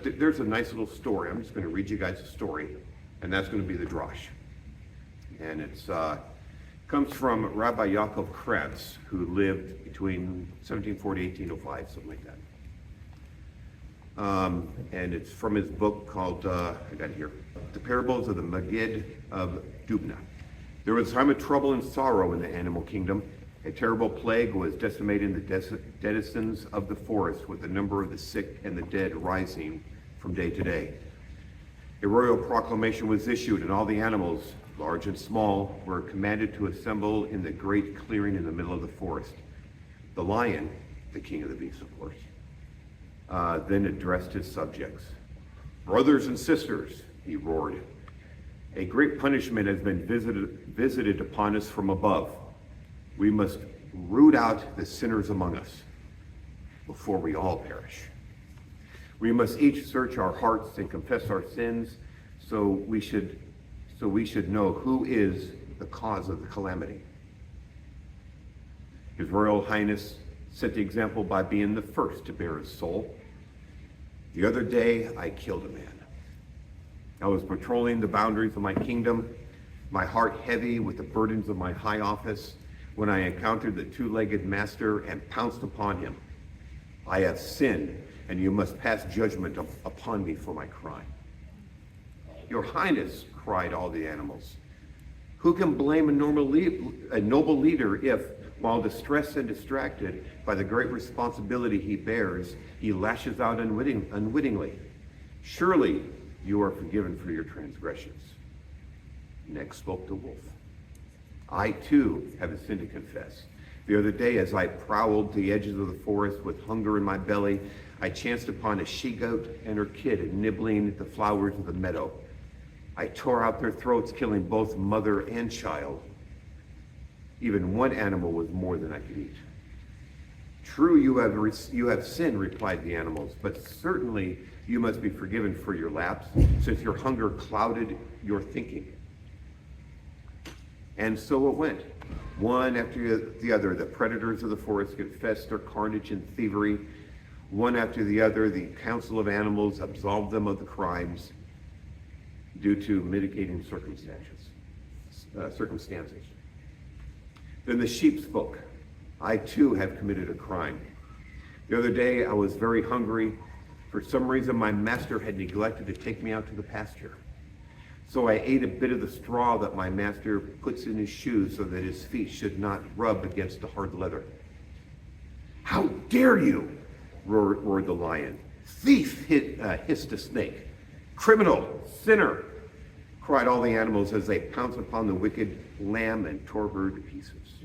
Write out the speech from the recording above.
There's a nice little story. I'm just going to read you guys a story, and that's going to be the drosh. And it comes from Rabbi Yaakov Krebs, who lived between 1740 and 1805, something like that. And it's from his book called, I got it here, The Parables of the Maggid of Dubna. There was a time of trouble and sorrow in the animal kingdom. A terrible plague was decimating the denizens of the forest, with the number of the sick and the dead rising from day to day. A royal proclamation was issued, and all the animals, large and small, were commanded to assemble in the great clearing in the middle of the forest. The lion, the king of the beasts, of course, then addressed his subjects. "Brothers and sisters," he roared, "a great punishment has been visited upon us from above. We must root out the sinners among us before we all perish. We must each search our hearts and confess our sins, so we should know who is the cause of the calamity." His Royal Highness set the example by being the first to bear his soul. "The other day I killed a man. I was patrolling the boundaries of my kingdom, my heart heavy with the burdens of my high office, when I encountered the two-legged master and pounced upon him. I have sinned, and you must pass judgment upon me for my crime." "Your Highness," cried all the animals, "who can blame a noble leader if, while distressed and distracted by the great responsibility he bears, he lashes out unwittingly? Surely you are forgiven for your transgressions." Next spoke the wolf. "I too have a sin to confess. The other day, as I prowled the edges of the forest with hunger in my belly, I chanced upon a she-goat and her kid nibbling at the flowers of the meadow. I tore out their throats, killing both mother and child. Even one animal was more than I could eat." "True, you have sinned," replied the animals, "but certainly you must be forgiven for your lapse, since your hunger clouded your thinking." And so it went. One after the other, the predators of the forest confessed their carnage and thievery. One after the other, the council of animals absolved them of the crimes due to mitigating circumstances. Then the sheep spoke. "I too have committed a crime. The other day I was very hungry. For some reason my master had neglected to take me out to the pasture. So I ate a bit of the straw that my master puts in his shoes so that his feet should not rub against the hard leather." "How dare you!" roared the lion. "Thief!" hissed a snake. "Criminal! Sinner!" cried all the animals as they pounced upon the wicked lamb and tore her to pieces.